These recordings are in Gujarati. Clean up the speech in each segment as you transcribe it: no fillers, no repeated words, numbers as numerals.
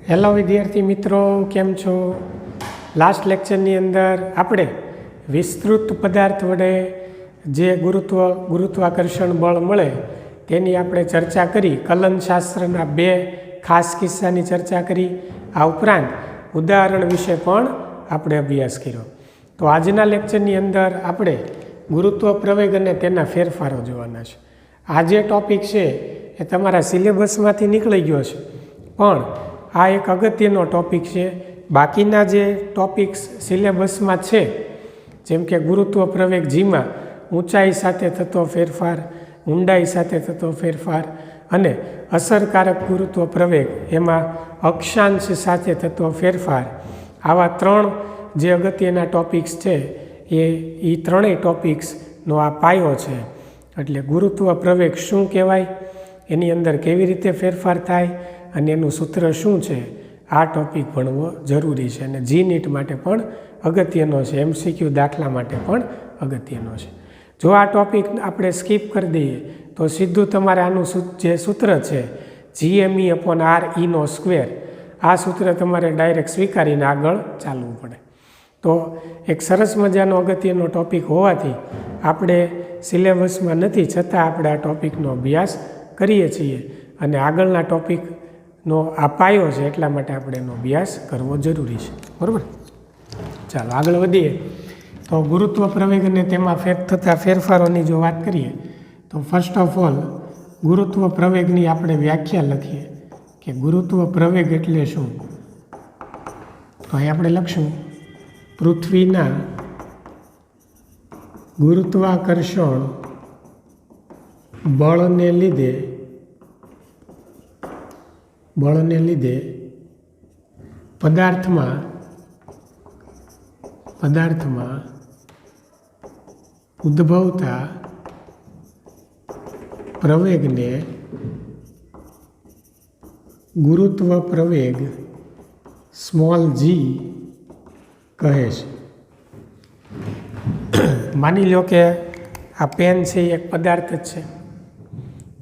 હેલો વિદ્યાર્થી મિત્રો, કેમ છો? લાસ્ટ લેક્ચરની અંદર આપણે વિસ્તૃત પદાર્થ વડે જે ગુરુત્વાકર્ષણ બળ મળે તેની આપણે ચર્ચા કરી. કલનશાસ્ત્રના 2 ખાસ કિસ્સાની ચર્ચા કરી. આ ઉપરાંત ઉદાહરણ વિશે પણ આપણે અભ્યાસ કર્યો. તો આજના લેક્ચરની અંદર આપણે ગુરુત્વ પ્રવેગ અને તેના ફેરફારો જોવાના છે. આ જે ટૉપિક છે એ તમારા સિલેબસમાંથી નીકળી ગયો છે, પણ આ એક અગત્યનો ટૉપિક છે. બાકીના જે ટૉપિક્સ સિલેબસમાં છે, જેમ કે ગુરુત્વ પ્રવેગ જીમાં ઊંચાઈ સાથે થતો ફેરફાર, ઊંડાઈ સાથે થતો ફેરફાર અને અસરકારક ગુરુત્વ પ્રવેગ એમાં અક્ષાંશ સાથે થતો ફેરફાર, આવા 3 જે અગત્યના ટૉપિક્સ છે એ ત્રણેય ટૉપિક્સનો આ પાયો છે. એટલે ગુરુત્વ પ્રવેગ શું કહેવાય, એની અંદર કેવી રીતે ફેરફાર થાય અને એનું સૂત્ર શું છે, આ ટૉપિક ભણવો જરૂરી છે. અને GNET માટે પણ અગત્યનો છે, MCQ દાખલા માટે પણ અગત્યનો છે. જો આ ટૉપિક આપણે સ્કીપ કરી દઈએ તો સીધું તમારે આનું જે સૂત્ર છે GME/RE², આ સૂત્ર તમારે ડાયરેક્ટ સ્વીકારીને આગળ ચાલવું પડે. તો એક સરસ મજાનો અગત્યનો ટૉપિક હોવાથી આપણે સિલેબસમાં નથી, છતાં આપણે આ ટૉપિકનો અભ્યાસ કરીએ છીએ અને આગળના ટૉપિકનો આ પાયો છે, એટલા માટે આપણે એનો અભ્યાસ કરવો જરૂરી છે. બરાબર? ચાલો આગળ વધીએ. તો ગુરુત્વ પ્રવેગ અને તેમાં થતા ફેરફારોની જો વાત કરીએ તો ફર્સ્ટ ઓફ ઓલ ગુરુત્વ પ્રવેગની આપણે વ્યાખ્યા લખીએ કે ગુરુત્વ પ્રવેગ એટલે શું. તો અહીં આપણે લખશું પૃથ્વીના ગુરુત્વાકર્ષણ બળને લીધે પદાર્થમાં ઉદ્ભવતા પ્રવેગને ગુરુત્વ પ્રવેગ સ્મોલ g કહે છે. માની લો કે આ પેન છે એ એક પદાર્થ જ છે.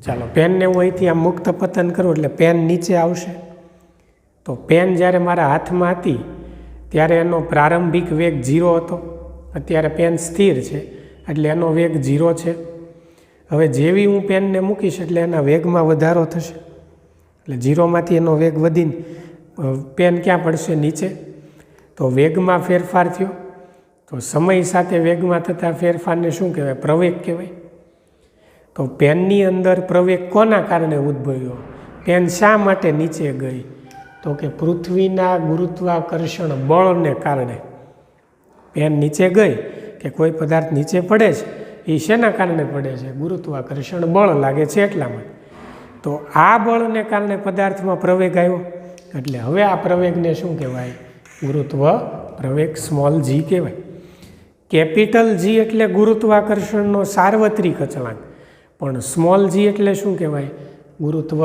ચાલો પેનને હું અહીંથી આ મુક્ત પતન કરું એટલે પેન નીચે આવશે. તો પેન જ્યારે મારા હાથમાં હતી ત્યારે એનો પ્રારંભિક વેગ 0 હતો. અત્યારે પેન સ્થિર છે એટલે એનો વેગ 0 છે. હવે જેવી હું પેનને મૂકીશ એટલે એના વેગમાં વધારો થશે, એટલે 0માંથી એનો વેગ વધીને પેન ક્યાં પડશે? નીચે. તો વેગમાં ફેરફાર થયો. તો સમય સાથે વેગમાં થતા ફેરફારને શું કહેવાય? પ્રવેગ કહેવાય. તો પેનની અંદર પ્રવેગ કોના કારણે ઉદ્ભવ્યો? પેન શા માટે નીચે ગઈ? તો કે પૃથ્વીના ગુરુત્વાકર્ષણ બળને કારણે પેન નીચે ગઈ. કે કોઈ પદાર્થ નીચે પડે છે એ શેના કારણે પડે છે? ગુરુત્વાકર્ષણ બળ લાગે છે એટલા માટે. તો આ બળને કારણે પદાર્થમાં પ્રવેગ આવ્યો, એટલે હવે આ પ્રવેગને શું કહેવાય? ગુરુત્વ પ્રવેગ સ્મોલ g કહેવાય. કેપિટલ G એટલે ગુરુત્વાકર્ષણનો સાર્વત્રિક અચળાંક, પણ સ્મોલ g એટલે શું કહેવાય? ગુરુત્વ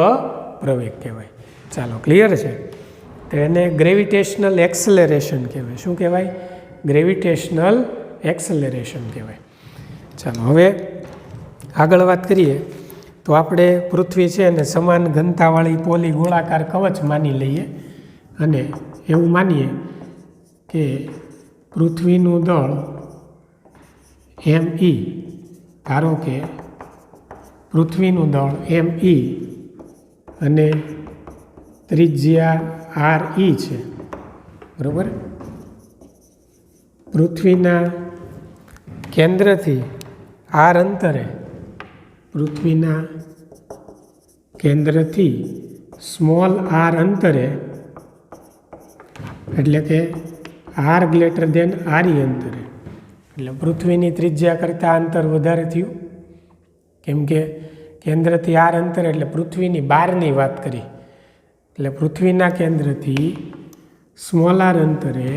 પ્રવેગ કહેવાય. ચાલો ક્લિયર છે? તો એને ગ્રેવિટેશનલ એક્સેલરેશન કહેવાય. શું કહેવાય? ગ્રેવિટેશનલ એક્સેલરેશન કહેવાય. ચાલો હવે આગળ વાત કરીએ તો આપણે પૃથ્વી છે અને સમાન ઘનતાવાળી પોલી ગોળાકાર કવચ માની લઈએ અને એવું માનીએ કે પૃથ્વીનું દળ ME, ધારો કે પૃથ્વીનું દળ ME અને ત્રિજ્યા RE છે. બરાબર? પૃથ્વીના કેન્દ્રથી r અંતરે, પૃથ્વીના કેન્દ્રથી સ્મોલ r અંતરે, એટલે કે r ગ્રેટર દેન RE અંતરે, એટલે પૃથ્વીની ત્રિજ્યા કરતાં અંતર વધારે થયું. કેમ કે કેન્દ્રથી r અંતર એટલે પૃથ્વીની બહારની વાત કરી, એટલે પૃથ્વીના કેન્દ્રથી સ્મોલ r અંતરે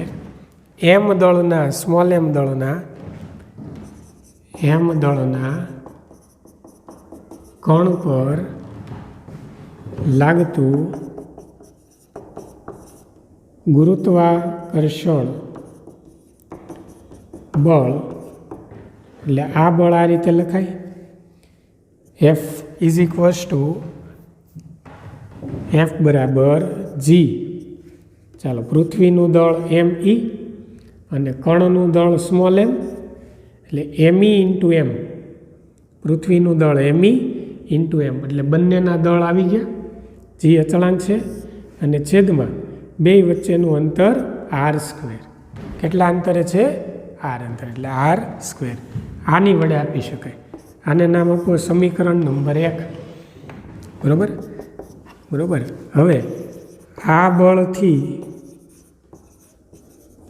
સ્મોલ m દળના કણ પર લાગતું ગુરુત્વાકર્ષણ બળ, એટલે આ બળ આ રીતે લખાય F = F = G ચાલો, પૃથ્વીનું દળ ME અને કણનું દળ સ્મોલ m, એટલે ME ઇન્ટુ m. પૃથ્વીનું દળ ME ઇન્ટુ m, એટલે બંનેના દળ આવી ગયા. જી અચળાંક છે અને છેદમાં બે વચ્ચેનું અંતર r². કેટલા અંતરે છે? r અંતર, એટલે r². આની વડે આપી શકાય. આને નામ આપો સમીકરણ નંબર 1. બરાબર. હવે આ બળથી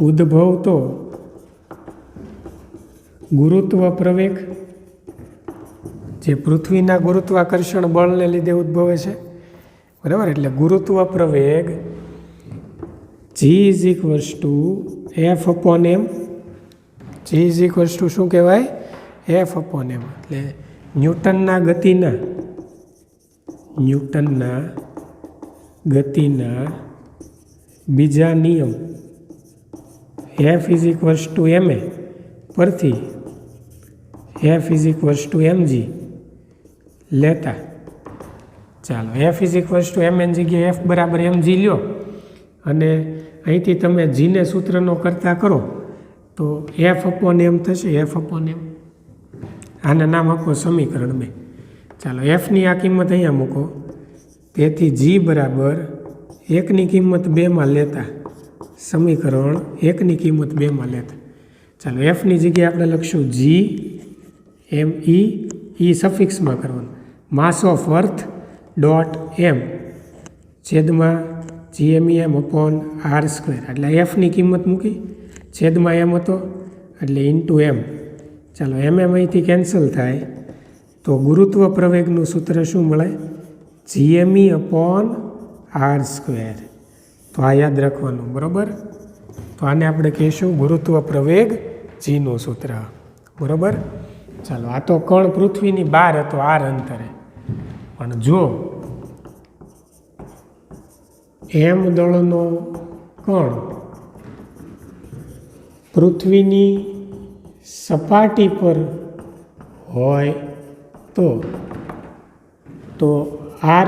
ઉદ્ભવતો ગુરુત્વ પ્રવેગ, જે પૃથ્વીના ગુરુત્વાકર્ષણ બળને લીધે ઉદ્ભવે છે. બરાબર. એટલે ગુરુત્વ પ્રવેગ G F/m. G શું કહેવાય? F/m. એટલે ન્યૂટનના ગતિના બીજા નિયમ F ma પરથી F mg લેતા, ચાલો, F mn જગ્યાએ F બરાબર mg લ્યો અને અહીંથી તમે જીને સૂત્રનો કરતા કરો તો F/m થશે. F/m. આના નામ આપો સમીકરણ 2. ચાલો, એફની આ કિંમત અહીંયા મૂકો. તેથી જી બરાબર 1ની કિંમત 2માં લેતા, સમીકરણ 1ની કિંમત 2માં લેતા. ચાલો, એફની જગ્યાએ આપણે લખશું જી ME, સફિક્સમાં કરવાનું, માસ ઓફ અર્થ ડોટ m છેદમાં GMEM અપોન r². એટલે એફની કિંમત મૂકી, છેદમાં m હતો એટલે ઇન્ટુ m. ચાલો, અહીંથી કેન્સલ થાય તો ગુરુત્વ પ્રવેગનું સૂત્ર શું મળે? GME upon r². તો આ યાદ રાખવાનું. બરાબર. તો આને આપણે કહીશું ગુરુત્વ પ્રવેગ જીનું સૂત્ર. બરાબર. ચાલો, આ તો કણ પૃથ્વીની બહાર હતો r અંતરે, પણ જો m દળનો કણ પૃથ્વીની સપાટી પર હોય તો r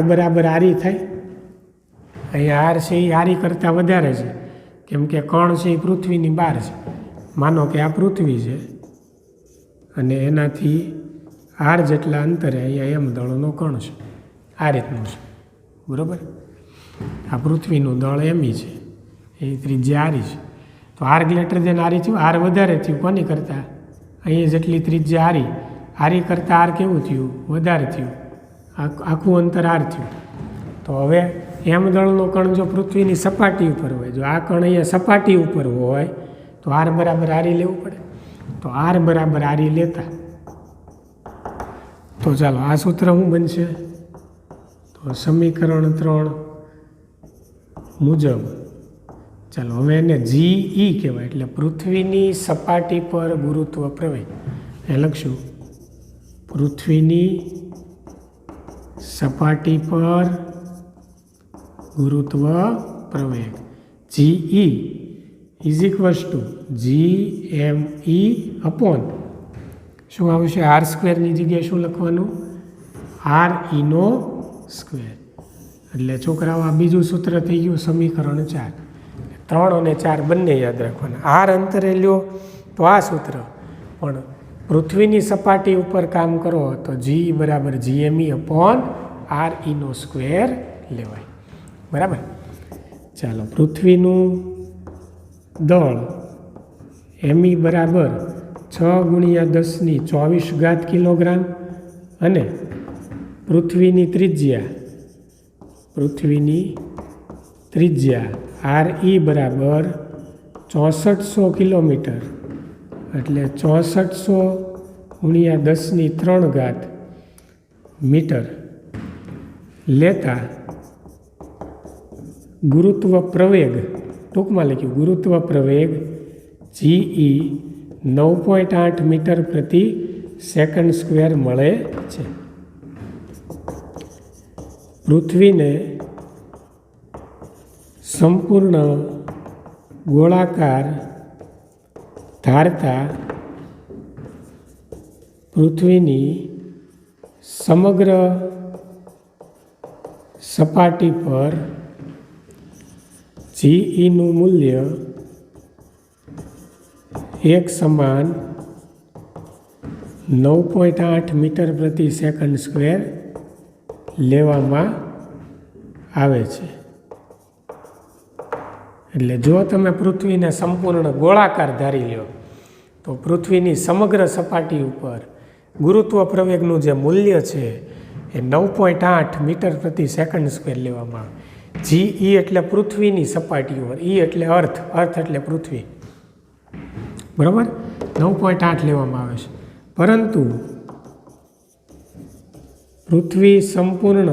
બરાબર આરી થાય. અહીંયા r છે એ આરી કરતાં વધારે છે, કેમ કે કણ છે એ પૃથ્વીની બહાર છે. માનો કે આ પૃથ્વી છે અને એનાથી r જેટલા અંતરે અહીંયા m દળનો કણ છે. આ રીતનું છે. બરાબર. આ પૃથ્વીનું દળ ME છે, એ ત્રિજ્યા આરી છે. તો r ગ્રેટર દેન આરી થયું, r વધારે થયું કોની કરતાં? અહીંયા જેટલી ત્રિજ્યા આરી કરતાં r કેવું થયું? વધારે થયું. આખું અંતર r થયું. તો હવે m દળનો કણ જો પૃથ્વીની સપાટી ઉપર હોય, જો આ કણ અહીંયા સપાટી ઉપર હોય તો r બરાબર આરી લેવું પડે. તો r બરાબર આરી લેતા, તો ચાલો, આ સૂત્ર શું બનશે? તો સમીકરણ 3 મુજબ, ચાલો, હવે એને GE કહેવાય, એટલે પૃથ્વીની સપાટી પર ગુરુત્વ પ્રવેગ. એ લખશું પૃથ્વીની સપાટી પર ગુરુત્વ પ્રવેગ GE GME અપોન શું આવશે? r²ની જગ્યાએ શું લખવાનું? re². એટલે છોકરાઓ આ બીજું સૂત્ર થઈ ગયું સમીકરણ 4. 3 અને 4 બંને યાદ રાખવાના. r અંતરે લ્યો તો આ સૂત્ર, પણ પૃથ્વીની સપાટી ઉપર કામ કરો તો G બરાબર GME અપોન re² લેવાય. બરાબર. ચાલો, પૃથ્વીનું દળ ME બરાબર 6 × 10⁻²4 કિલોગ્રામ અને પૃથ્વીની ત્રિજ્યા RE બરાબર 6400 કિલોમીટર, એટલે 6400 × 10⁻³ મીટર લેતા ગુરુત્વ પ્રવેગ, ટૂંકમાં લખ્યું ગુરુત્વ પ્રવેગ GE 9.8 મીટર પ્રતિ સેકન્ડ સ્ક્વેર મળે છે. પૃથ્વીને સંપૂર્ણ ગોળાકાર ધારતા પૃથ્વીની સમગ્ર સપાટી પર જીઈનું મૂલ્ય એક સમાન 9.8 મીટર પ્રતિ સેકન્ડ સ્ક્વેર લેવામાં આવે છે. એટલે જો તમે પૃથ્વીને સંપૂર્ણ ગોળાકાર ધારી લો તો પૃથ્વીની સમગ્ર સપાટી ઉપર ગુરુત્વ પ્રવેગનું જે મૂલ્ય છે એ 9.8 મીટર પ્રતિ સેકન્ડ સ્ક્વેર લેવામાં આવે. જી એટલે પૃથ્વીની સપાટી ઉપર, એટલે અર્થ એટલે પૃથ્વી, બરાબર, 9.8 લેવામાં આવે છે. પરંતુ પૃથ્વી સંપૂર્ણ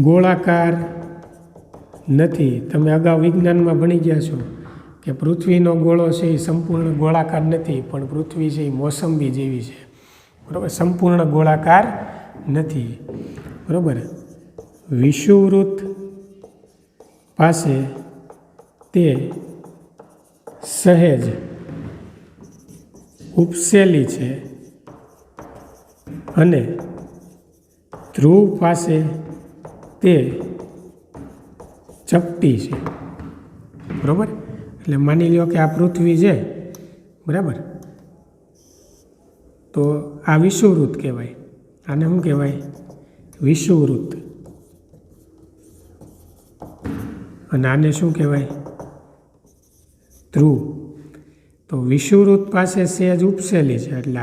ગોળાકાર નથી. તમે અગાઉ વિજ્ઞાનમાં ભણી ગયા છો કે પૃથ્વીનો ગોળો છે એ સંપૂર્ણ ગોળાકાર નથી, પણ પૃથ્વી છે એ મોસંબી જેવી છે, બરાબર, સંપૂર્ણ ગોળાકાર નથી, બરાબર. વિષુવવૃત્ત પાસે તે સહેજ ઉપસેલી છે અને ધ્રુવ પાસે તે ચપટી છે, બરાબર. એટલે માની લો કે આ પૃથ્વી છે, બરાબર, તો આ વિષુવવૃત્ત કહેવાય. આને શું કહેવાય? વિષુવવૃત્ત. અને આને શું કહેવાય? ધ્રુવ. તો વિષુવવૃત્ત પાસે સહેજ ઉપસેલી છે, એટલે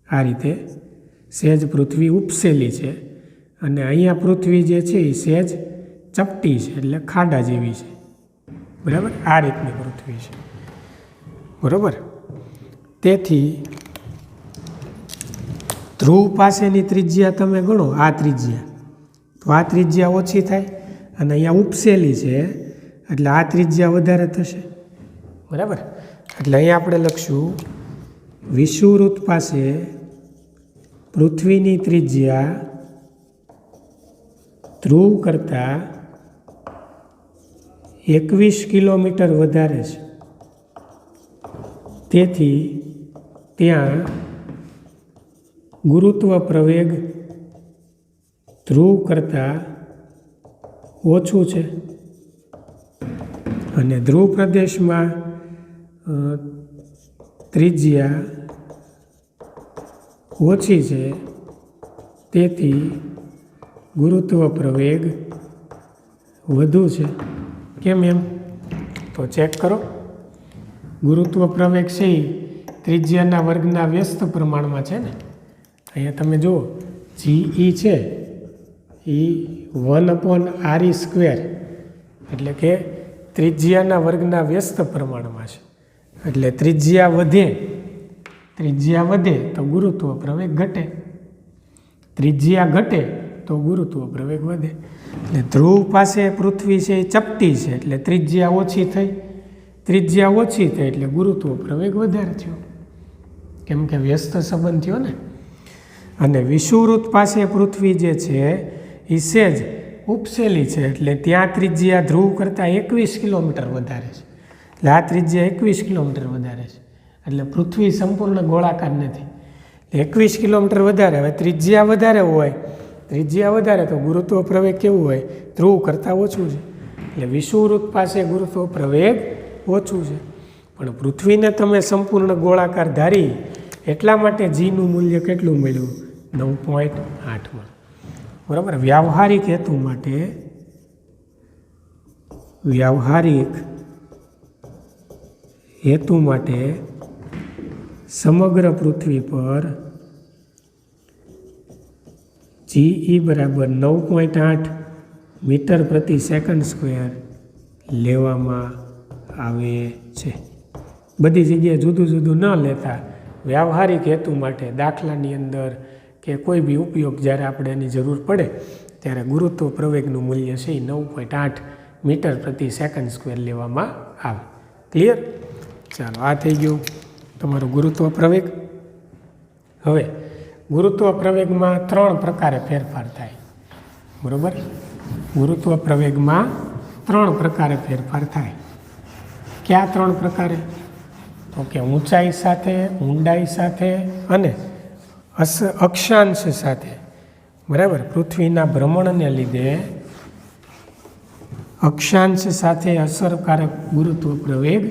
આ રીતે સહેજ પૃથ્વી ઉપસેલી છે અને અહીંયા પૃથ્વી જે છે એ સહેજ ચપટી છે, એટલે ખાડા જેવી છે, બરાબર. આ રીતની પૃથ્વી છે, બરાબર. તેથી ધ્રુવ પાસેની ત્રિજ્યા તમે ગણો, આ ત્રિજ્યા, તો આ ત્રિજ્યા ઓછી થાય અને અહીંયા ઉપસેલી છે એટલે આ ત્રિજ્યા વધારે થશે, બરાબર. એટલે અહીંયા આપણે લખશું વિષુવવૃત્ત પાસે પૃથ્વીની ત્રિજ્યા ધ્રુવ કરતાં 21 કિલોમીટર વધારે છે. તેથી ત્યાં ગુરુત્વ પ્રવેગ ધ્રુવ કરતાં ઓછું છે અને ધ્રુવ પ્રદેશમાં ત્રિજ્યા ઓછી છે, તેથી ગુરુત્વ પ્રવેગ વધુ છે. કેમ એમ? તો ચેક કરો. ગુરુત્વ પ્રવેગ છે એ ત્રિજ્યાના વર્ગના વ્યસ્ત પ્રમાણમાં છે ને. અહીંયા તમે જુઓ, જીઈ છે એ 1/r², એટલે કે ત્રિજ્યાના વર્ગના વ્યસ્ત પ્રમાણમાં છે. એટલે ત્રિજ્યા વધે તો ગુરુત્વ પ્રવેગ ઘટે, ત્રિજ્યા ઘટે તો ગુરુત્વ પ્રવેગ વધે. એટલે ધ્રુવ પાસે પૃથ્વી છે એ ચપટી છે, એટલે ત્રિજ્યા ઓછી થઈ એટલે ગુરુત્વ પ્રવેગ વધારે થયો, કેમ કે વ્યસ્ત સંબંધ થયો ને. અને વિષુવવૃત્ત પાસે પૃથ્વી જે છે એ સહેજ ઉપસેલી છે, એટલે ત્યાં ત્રિજ્યા ધ્રુવ કરતાં 21 કિલોમીટર વધારે છે. એટલે આ ત્રિજ્યા 21 કિલોમીટર વધારે છે, એટલે પૃથ્વી સંપૂર્ણ ગોળાકાર નથી. 21 કિલોમીટર વધારે. હવે ત્રિજ્યા વધારે તો ગુરુત્વ પ્રવેગ કેવું હોય? ધ્રુવ કરતાં ઓછું છે. એટલે વિષુવવૃત્ત પાસે ગુરુત્વ પ્રવેગ ઓછું છે, પણ પૃથ્વીને તમે સંપૂર્ણ ગોળાકાર ધારી એટલા માટે જીનું મૂલ્ય કેટલું મળ્યું? 9.8. બરાબર. વ્યાવહારિક હેતુ માટે સમગ્ર પૃથ્વી પર જીઈ બરાબર 9.8 મીટર પ્રતિ સેકન્ડ સ્ક્વેર લેવામાં આવે છે. બધી જગ્યાએ જુદું જુદું ન લેતા વ્યાવહારિક હેતુ માટે, દાખલાની અંદર કે કોઈ બી ઉપયોગ જ્યારે આપણે એની જરૂર પડે ત્યારે ગુરુત્વ પ્રવેગનું મૂલ્ય છે એ 9.8 મીટર પ્રતિ સેકન્ડ સ્ક્વેર લેવામાં આવે. ક્લિયર? ચાલો, આ થઈ ગયું તમારું ગુરુત્વ પ્રવેગ. હવે ગુરુત્વ પ્રવેગમાં 3 પ્રકારે ફેરફાર થાય, બરાબર. ગુરુત્વ પ્રવેગમાં 3 પ્રકારે ફેરફાર થાય. કયા 3 પ્રકારે? તો કે ઊંચાઈ સાથે, ઊંડાઈ સાથે અને અક્ષાંશ સાથે, બરાબર. પૃથ્વીના ભ્રમણને લીધે અક્ષાંશ સાથે અસરકારક ગુરુત્વ પ્રવેગ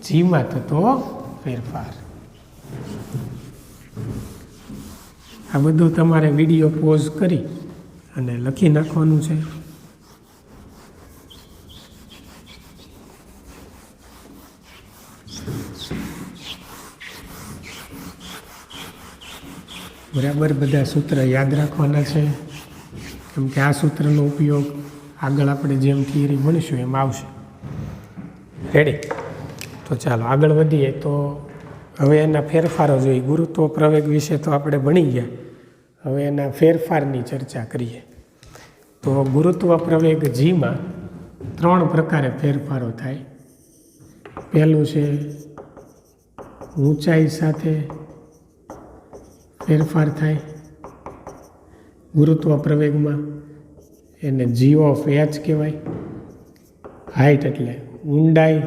જીમાં થતો ફેરફાર. આ બધું તમારે વિડીયો પોઝ કરી અને લખી નાખવાનું છે. બરાબર, બધા સૂત્ર યાદ રાખવાના છે, કેમ કે આ સૂત્રનો ઉપયોગ આગળ આપણે જેમ થિયરી ભણીશું એમ આવશે. રેડી? તો ચાલો આગળ વધીએ. તો હવે એના ફેરફારો જોઈએ. ગુરુત્વ પ્રવેગ વિશે તો આપણે ભણી ગયા, હવે એના ફેરફારની ચર્ચા કરીએ. તો ગુરુત્વ પ્રવેગ જીમાં 3 પ્રકારે ફેરફારો થાય. પહેલું છે ઊંચાઈ સાથે ફેરફાર થાય ગુરુત્વ પ્રવેગમાં, એને જી ઓફ એચ કહેવાય. હાઇટ એટલે ઊંડાઈ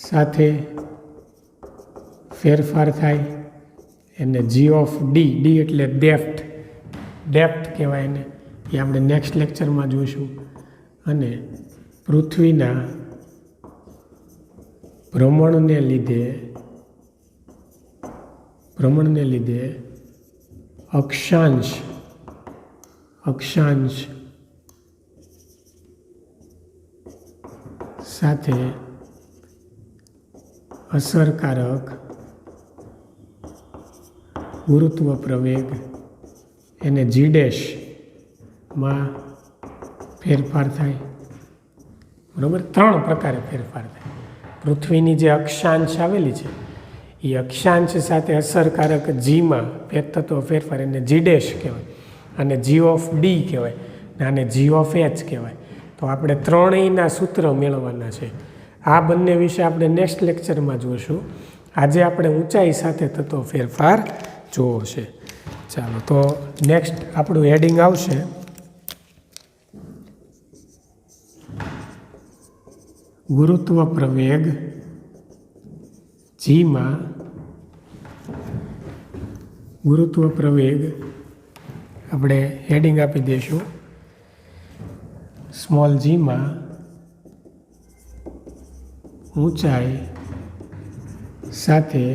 સાથે ફેરફાર થાય, એને જી ઓફ ડી એટલે ડેપ્થ કહેવાય એને, એ આપણે નેક્સ્ટ લેક્ચરમાં જોઈશું. અને પૃથ્વીના ભ્રમણને લીધે અક્ષાંશ સાથે અસરકારક ગુરુત્વ પ્રવેગ એને જી ડેશમાં ફેરફાર થાય. બરાબર, 3 પ્રકારે ફેરફાર થાય. પૃથ્વીની જે અક્ષાંશ આવેલી છે એ અક્ષાંશ સાથે અસરકારક જીમાં થતો ફેરફાર એને જી ડેશ કહેવાય, અને જી ઓફ ડી કહેવાય, અને જી ઓફ એચ કહેવાય. તો આપણે ત્રણેયના સૂત્ર મેળવવાના છે. આ બંને વિશે આપણે નેક્સ્ટ લેક્ચરમાં જોઈશું. આજે આપણે ઊંચાઈ સાથે થતો ફેરફાર જોવો છે. ચાલો, તો નેક્સ્ટ આપણું હેડિંગ આવશે ગુરુત્વ પ્રવેગ જીમાં ગુરુત્વ પ્રવેગ આપણે હેડિંગ આપી દઈશું સ્મોલ જીમાં ઊંચાઈ સાથે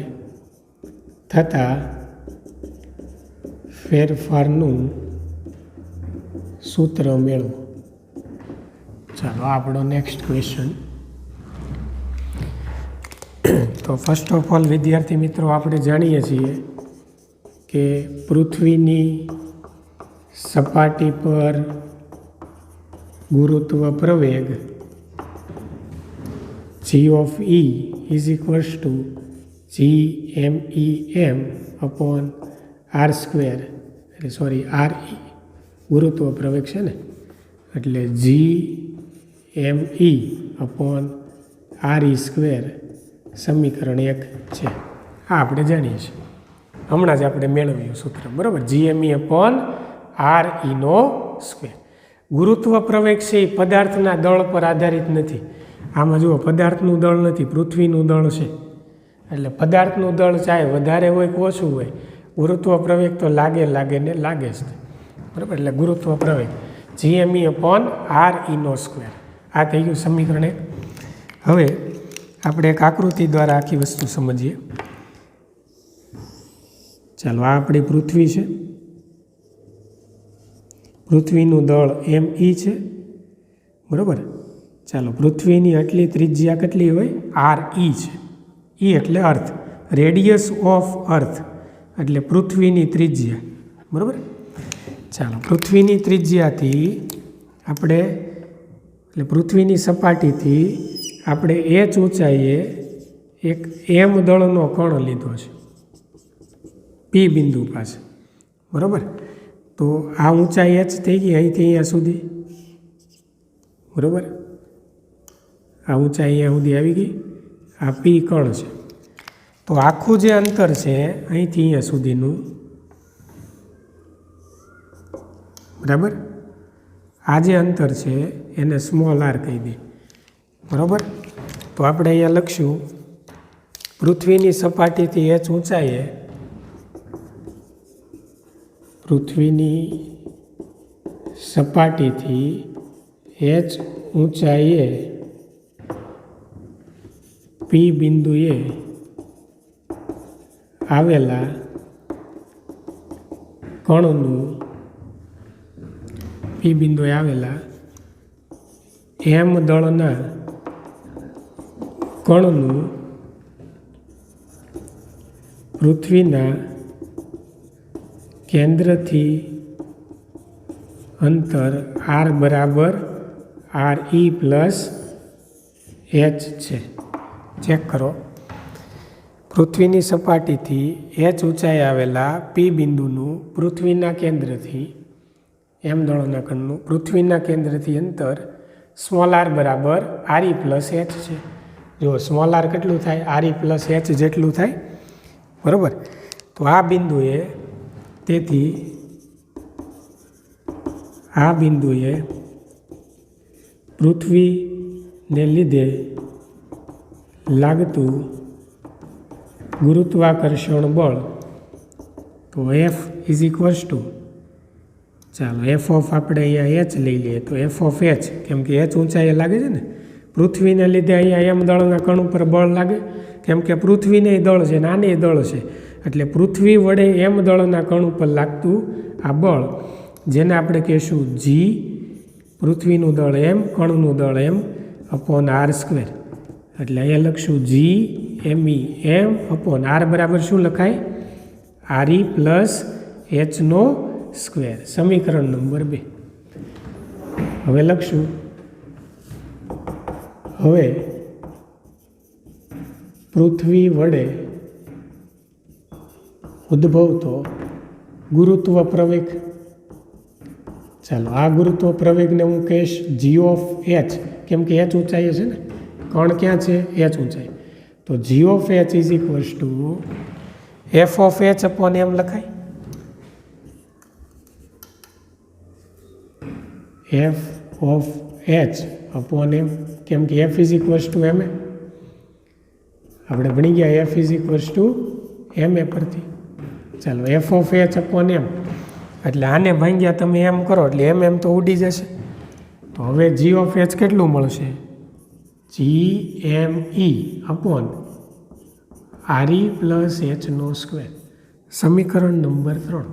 થતા ફેરફારનું સૂત્ર મેળવો. ચાલો, આપણો નેક્સ્ટ ક્વેશ્ચન. તો ફર્સ્ટ ઓફ ઓલ વિદ્યાર્થી મિત્રો, આપણે જાણીએ છીએ કે પૃથ્વીની સપાટી પર ગુરુત્વ પ્રવેગ g of e is equals to GMEM upon r square, r e ગુરુત્વ પ્રવેગ છે ને, એટલે GME upon r e square સમીકરણ 1 છે. આ આપણે જાણીએ છીએ, હમણાં જ આપણે મેળવ્યું સૂત્ર. બરાબર, GME અપોન આર ઈનો સ્ક્વેર. ગુરુત્વ પ્રવેગ છે એ પદાર્થના દળ પર આધારિત નથી. આમાં જુઓ, પદાર્થનું દળ નથી, પૃથ્વીનું દળ છે. એટલે પદાર્થનું દળ ચાહે વધારે હોય કે ઓછું હોય, ગુરુત્વ પ્રવેગ તો લાગે ને લાગે જ. બરાબર, એટલે ગુરુત્વ પ્રવેગ GME અપોન આર ઈનો સ્ક્વેર. આ થઈ ગયું સમીકરણ 1. હવે આપણે એક આકૃતિ દ્વારા આખી વસ્તુ સમજીએ. ચાલો, આ આપણી પૃથ્વી છે. પૃથ્વીનું દળ ME છે. બરાબર, ચાલો, પૃથ્વીની આટલી ત્રિજ્યા કેટલી હોય? RE છે. E એટલે અર્થ, રેડિયસ ઓફ અર્થ એટલે પૃથ્વીની ત્રિજ્યા. બરાબર, ચાલો, પૃથ્વીની ત્રિજ્યાથી આપણે એટલે પૃથ્વીની સપાટીથી આપણે H ઊંચાઈએ એક M દળનો કણ લીધો છે P બિંદુ પાસે. બરાબર, તો આ ઊંચાઈ H થઈ ગઈ અહીંથી અહીંયા સુધી. બરાબર, આ ઊંચાઈ અહીંયા સુધી આવી ગઈ. આ P કણ છે. તો આખું જે અંતર છે અહીંથી અહીંયા સુધીનું, બરાબર, આ જે અંતર છે એને સ્મોલ r કહી દે. બરાબર, તો આપણે અહીંયા લખશું પૃથ્વીની સપાટીથી H ઊંચાઈએ, પૃથ્વીની સપાટીથી H ઊંચાઈએ પી બિંદુએ આવેલા કણનું પી બિંદુએ આવેલા એમ દળના કણનું પૃથ્વીના કેન્દ્રથી અંતર r બરાબર RE પ્લસ H છે. ચેક કરો. પૃથ્વીની સપાટીથી H ઊંચાઈ આવેલા પી બિંદુનું પૃથ્વીના કેન્દ્રથી એમ દળોના કણનું પૃથ્વીના કેન્દ્રથી અંતર સ્મોલ r બરાબર RE પ્લસ H છે. જો સ્મોલ r કેટલું થાય? RE પ્લસ H જેટલું થાય, બરાબર. તો આ બિંદુએ તેથી આ બિંદુએ પૃથ્વીને લીધે લાગતું ગુરુત્વાકર્ષણ બળ તો F ઇઝ ઇક્વલ્સ ટુ, ચાલો એફ ઓફ આપણે અહીંયા H લઈ લઈએ તો એફ ઓફ H, કેમ કે H ઊંચાઈએ લાગે છે ને, પૃથ્વીને લીધે અહીંયા એમ દળના કણ ઉપર બળ લાગે, કેમ કે પૃથ્વીને દળ છે ને આને દળ છે, એટલે પૃથ્વી વડે એમ દળના કણ ઉપર લાગતું આ બળ, જેને આપણે કહીશું જી, પૃથ્વીનું દળ એમ, કણનું દળ એમ અપોન R સ્ક્વેર. એટલે અહીંયા લખશું g ME m upon R બરાબર શું લખાય? RE પ્લસ Hનો સ્ક્વેર. સમીકરણ નંબર 2. હવે લખશું, હવે પૃથ્વી વડે ઉદ્ભવતો ગુરુત્વ પ્રવેગ, ચાલો આ ગુરુત્વ પ્રવેગને હું કહીશ જી ઓફ H, કેમ કે H ઊંચાઈ છે ને, કણ ક્યાં છે? H ઊંચાઈ. તો g of H is equals to f of H upon m લખાય, f of H upon m, કેમ કે f is equals to m a, આપણે ભણી ગયા f is equals to m a પરથી. ચાલો f of H upon m, એટલે આને ભાંગ્યા તમે એમ કરો એટલે એમ તો ઉડી જશે. તો હવે જી ઓફ H કેટલું મળશે? GME અપોન RE પ્લસ Hનો સ્ક્વેર. સમીકરણ નંબર 3.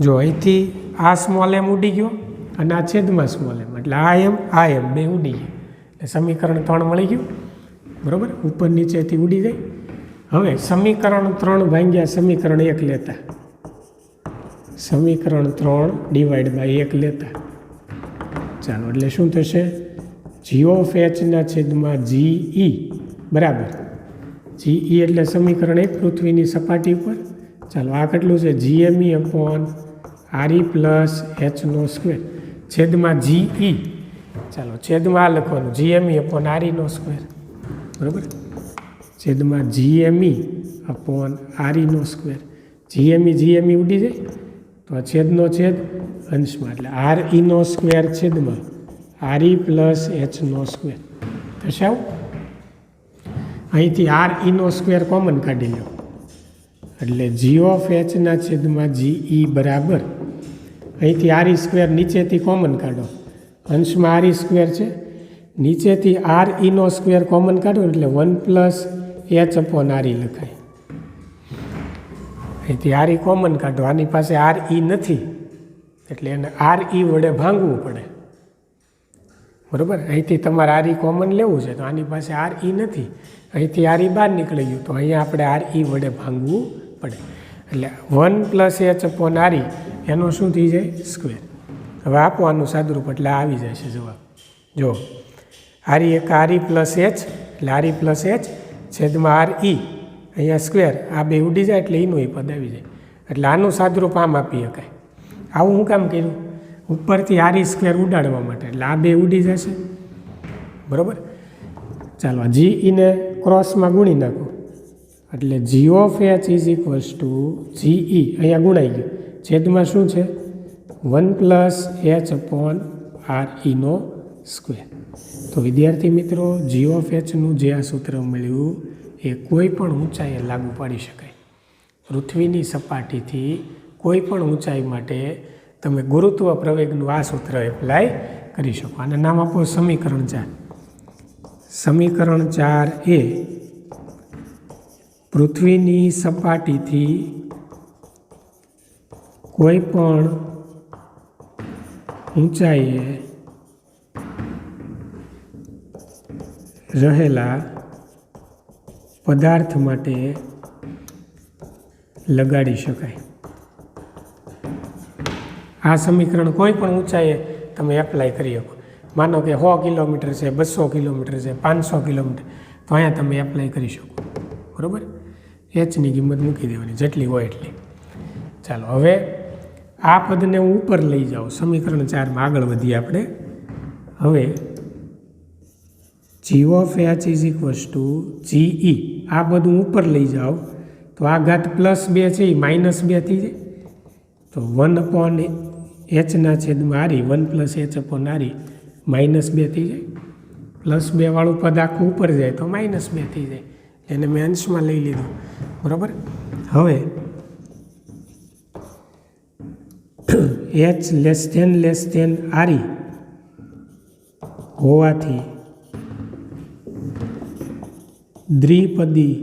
જો અહીંથી આ સ્મોલ એમ ઉડી ગયો અને આ છેદમાં સ્મોલ એમ, એટલે આ એમ બે ઉડી ગયા, એટલે સમીકરણ 3 મળી ગયું, બરાબર. ઉપર નીચેથી ઉડી જાય. હવે સમીકરણ 3 ભાંગ્યા સમીકરણ 1 લેતા, સમીકરણ 3 ડિવાઈડ બાય 1 લેતા, ચાલો એટલે શું થશે? જી ઓફ Hના છેદમાં GE બરાબર, GE એટલે સમીકરણ 1 પૃથ્વીની સપાટી ઉપર, ચાલો આ કેટલું છે? GME અપોન RE પ્લસ Hનો સ્ક્વેર છેદમાં GE, ચાલો છેદમાં આ લખવાનું GME અપોન REનો સ્ક્વેર, બરાબર, છેદમાં GME અપોન REનો સ્ક્વેર. GME ઉડી જાય તો આ છેદનો છેદ અંશમાં, એટલે REનો સ્ક્વેર છેદમાં RE પ્લસ Hનો સ્ક્વેર થશે. આવું અહીંથી REનો સ્ક્વેર કોમન કાઢી લો, એટલે જી ઓફ Hના છેદમાં GE બરાબર, અહીંથી RE સ્ક્વેર નીચેથી કોમન કાઢો, અંશમાં RE સ્ક્વેર છે, નીચેથી REનો સ્ક્વેર કોમન કાઢો એટલે 1 પ્લસ H અપોન RE લખાય. અહીંથી RE કોમન કાઢો, આની પાસે RE નથી એટલે એને RE વડે ભાંગવું પડે, બરાબર. અહીંથી તમારે RE કોમન લેવું છે તો આની પાસે RE નથી, અહીંથી RE બહાર નીકળી ગયું તો અહીંયા આપણે RE વડે ભાંગવું પડે, એટલે 1 પ્લસ H અપોન RE એનો શું થઈ જાય? સ્ક્વેર. હવે આપવાનું સાદુરૂપ એટલે આવી જાય છે જવાબ. જો RE એક RE પ્લસ H, એટલે RE પ્લસ H છેદમાં RE, અહીંયા સ્ક્વેર, આ બે ઉડી જાય એટલે એનું પદ આવી જાય, એટલે આનું સાદુરૂપ આમ આપી શકાય. આવું હું કામ કર્યું? ઉપરથી RE સ્ક્વેર ઉડાડવા માટે, એટલે આ બે ઉડી જશે, બરાબર. ચાલો GE ને ક્રોસમાં ગુણી નાખો, એટલે g of H is equals to GE, અહીંયા ગુણાઈ ગયું, છેદમાં શું છે? 1 પ્લસ H અપોન REનો સ્ક્વેર. તો વિદ્યાર્થી મિત્રો, જી ઓફ Hનું જે આ સૂત્ર મળ્યું એ કોઈ પણ ઊંચાઈએ લાગુ પાડી શકાય. પૃથ્વીની સપાટીથી કોઈ પણ ઊંચાઈ માટે તમે ગુરુત્વ પ્રવેગનું આ સૂત્ર એપ્લાય કરી શકો. આને નામ આપો સમીકરણ 4. સમીકરણ 4 એ પૃથ્વીની સપાટીથી કોઈ પણ ઊંચાઈએ રહેલા પદાર્થ માટે લગાડી શકાય. આ સમીકરણ કોઈ પણ ઊંચાઈએ તમે એપ્લાય કરી શકો. માનો કે 100 કિલોમીટર છે, 200 કિલોમીટર છે, 500 કિલોમીટર, તો અહીંયા તમે એપ્લાય કરી શકો. બરાબર? એચની કિંમત મૂકી દેવાની જેટલી હોય એટલી. ચાલો હવે આ પદને હું ઉપર લઈ જાઉં. સમીકરણ 4માં આગળ વધીએ આપણે. હવે g of h is equals to GE. આ બધું ઉપર લઈ જાઓ તો આ ઘાત +2 છે એ -2 થઈ જાય. તો 1/h/r 1 + h/r -2 થઈ જાય. +2 વાળું પદ આખું ઉપર જાય તો -2 થઈ જાય. એને મેં અંશમાં લઈ લીધું. બરાબર? હવે h r હોવાથી દ્વિપદી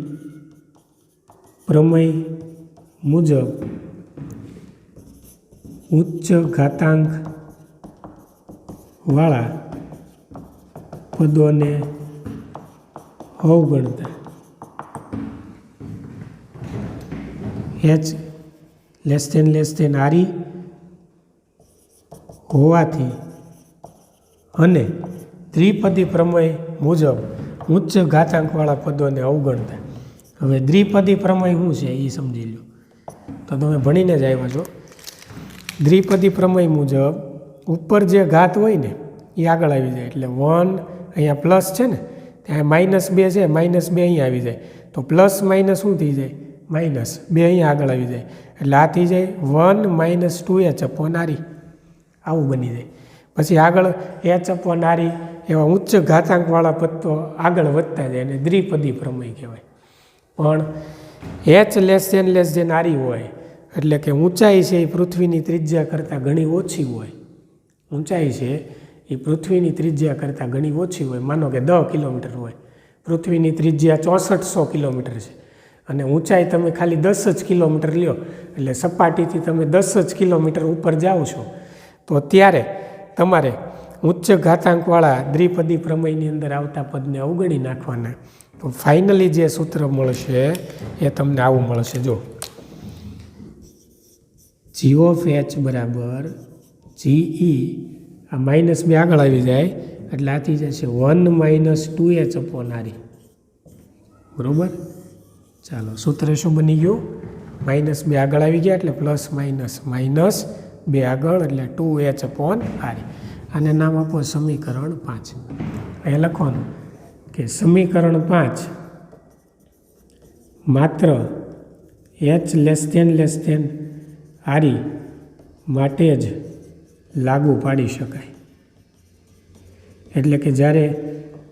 પ્રમેય મુજબ ઉચ્ચ ઘાતાંક વાળા પદોને અવગણતા h r હોવાથી અને દ્વિપદી પ્રમેય મુજબ ઉચ્ચ ઘાતાંકવાળા પદોને અવગણતા. હવે દ્વિપદી પ્રમેય શું છે એ સમજી લો. તો તમે ભણીને જ આવ્યા છો. દ્વિપદી પ્રમેય મુજબ ઉપર જે ઘાત હોય ને એ આગળ આવી જાય. એટલે 1 અહીંયા પ્લસ છે ને, ત્યાં -2 છે, -2 અહીંયા આવી જાય. તો પ્લસ માઇનસ શું થઈ જાય? -2 અહીંયા આગળ આવી જાય. એટલે આ થઈ જાય 1 - 2h/r. આવું બની જાય. પછી આગળ h/r એવા ઉચ્ચ ઘાતાંકવાળા પદો આગળ વધતા જાય અને દ્વિપદી પ્રમેય કહેવાય. પણ h r હોય એટલે કે ઊંચાઈ છે એ પૃથ્વીની ત્રિજ્યા કરતાં ઘણી ઓછી હોય. ઊંચાઈ છે એ પૃથ્વીની ત્રિજ્યા કરતાં ઘણી ઓછી હોય. માનો કે 10 કિલોમીટર હોય, પૃથ્વીની ત્રિજ્યા 6400 કિલોમીટર છે અને ઊંચાઈ તમે ખાલી 10 જ કિલોમીટર લ્યો, એટલે સપાટીથી તમે 10 જ કિલોમીટર ઉપર જાઓ છો, તો ત્યારે તમારે ઉચ્ચ ઘાતાંકવાળા દ્વિપદી પ્રમેયની અંદર આવતા પદને અવગણી નાખવાના. તો ફાઇનલી જે સૂત્ર મળશે એ તમને આવું મળશે. જો g of h બરાબર GE, આ -2 આગળ આવી જાય એટલે આથી જશે 1 - 2h/r. બરાબર? ચાલો સૂત્ર શું બની ગયું? -2 આગળ આવી ગયા એટલે પ્લસ માઇનસ -2 આગળ એટલે 2h/r. આને નામ આપો સમીકરણ 5. અહીંયા લખવાનું કે સમીકરણ 5 માત્ર h r માટે જ લાગુ પાડી શકાય. એટલે કે જ્યારે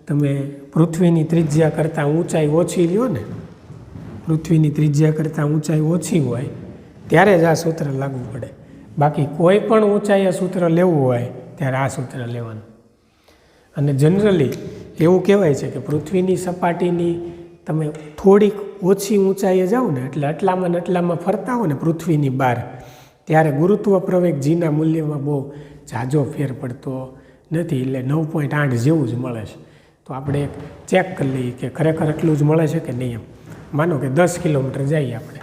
તમે પૃથ્વીની ત્રિજ્યા કરતાં ઊંચાઈ ઓછી લ્યો ને, પૃથ્વીની ત્રિજ્યા કરતાં ઊંચાઈ ઓછી હોય ત્યારે જ આ સૂત્ર લાગુ પડે. બાકી કોઈ પણ ઊંચાઈએ સૂત્ર લેવું હોય ત્યારે આ સૂત્ર લેવાનું. અને જનરલી એવું કહેવાય છે કે પૃથ્વીની સપાટીની તમે થોડીક ઓછી ઊંચાઈએ જાઓ ને એટલે એટલામાં ફરતા હો ને પૃથ્વીની બહાર, ત્યારે ગુરુત્વ પ્રવેગ જીના મૂલ્યમાં બહુ ઝાઝો ફેર પડતો નથી. એટલે 9.8 જેવું જ મળે છે. તો આપણે ચેક કરી લઈએ કે ખરેખર એટલું જ મળે છે કે નહીં. એમ માનો કે 10 કિલોમીટર જઈએ આપણે.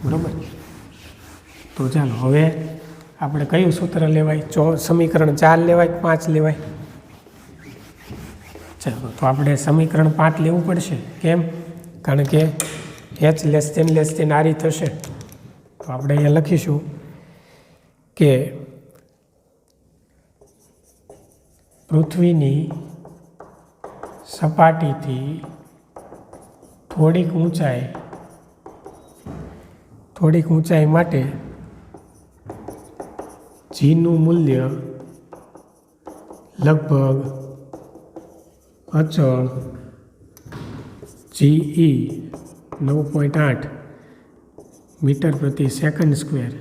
બરાબર? તો ચાલો હવે આપણે કયું સૂત્ર લેવાય? સમીકરણ 4 લેવાય કે 5 લેવાય? ચાલો તો આપણે સમીકરણ 5 લેવું પડશે. કેમ? કારણ કે h r થશે. તો આપણે અહીંયા લખીશું કે પૃથ્વીની સપાટીથી થોડીક ઊંચાઈ માટે જીનું મૂલ્ય લગભગ અચળ GE 9.8 મીટર/સેકન્ડ સ્ક્વેર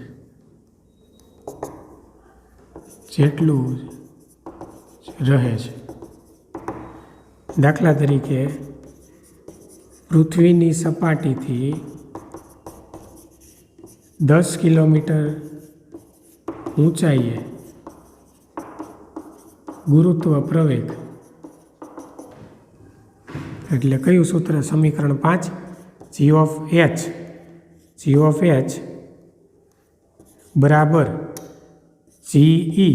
જેટલું રહે છે. દાખલા તરીકે પૃથ્વીની સપાટીથી 10 કિલોમીટર ઊંચાઈએ ગુરુત્વ પ્રવેગ એટલે કયું સૂત્ર? સમીકરણ 5 G of H બરાબર GE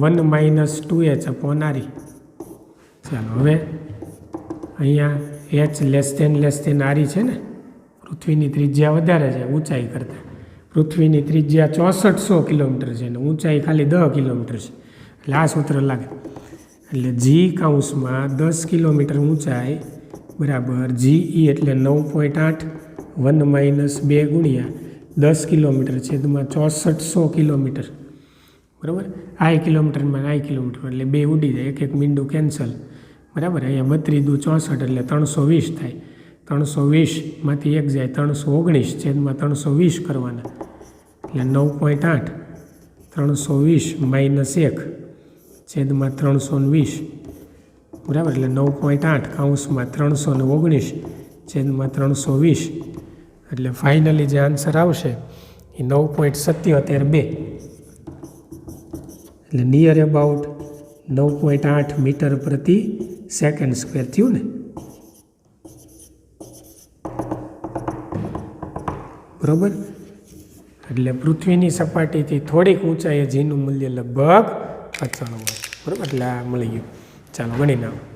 1 - 2H upon RE. ચાલો હવે અહીંયા H લેસ દેન RE છે ને, પૃથ્વીની ત્રિજ્યા વધારે છે ઊંચાઈ કરતાં. પૃથ્વીની ત્રિજ્યા 6400 કિલોમીટર છે અને ઊંચાઈ ખાલી 10 કિલોમીટર છે, એટલે આ સૂત્ર લાગે. એટલે G કૌંસમાં 10 કિલોમીટર ઊંચાઈ બરાબર GE એટલે 9.8 1 - 2 ગુણ્યા 10 કિલોમીટર છેદમાં 6400 કિલોમીટર, બરાબર. આ કિલોમીટરમાં આ કિલોમીટર એટલે બે ઉડી જાય, એક મીંડું કેન્સલ, બરાબર. અહીંયા 32 × 64 એટલે 320 થાય. 320માંથી 1 જાય 319 છેદમાં 320 કરવાના એટલે 9.8 320 - 1 છેદમાં 320, બરાબર. એટલે 9.8 કૌંસમાં 319 છેદમાં 320 એટલે ફાઇનલી જે આન્સર આવશે એ 9.77 એટલે નિયર અબાઉટ 9.8 મીટર પ્રતિ સેકન્ડ સ્ક્વેર થયું ને, બરાબર. એટલે પૃથ્વીની સપાટીથી થોડીક ઊંચાઈએ જીનું મૂલ્ય લગભગ 50 હોય, બરાબર. એટલે આ મળી ગયું. ચાલો ગણી નાખો.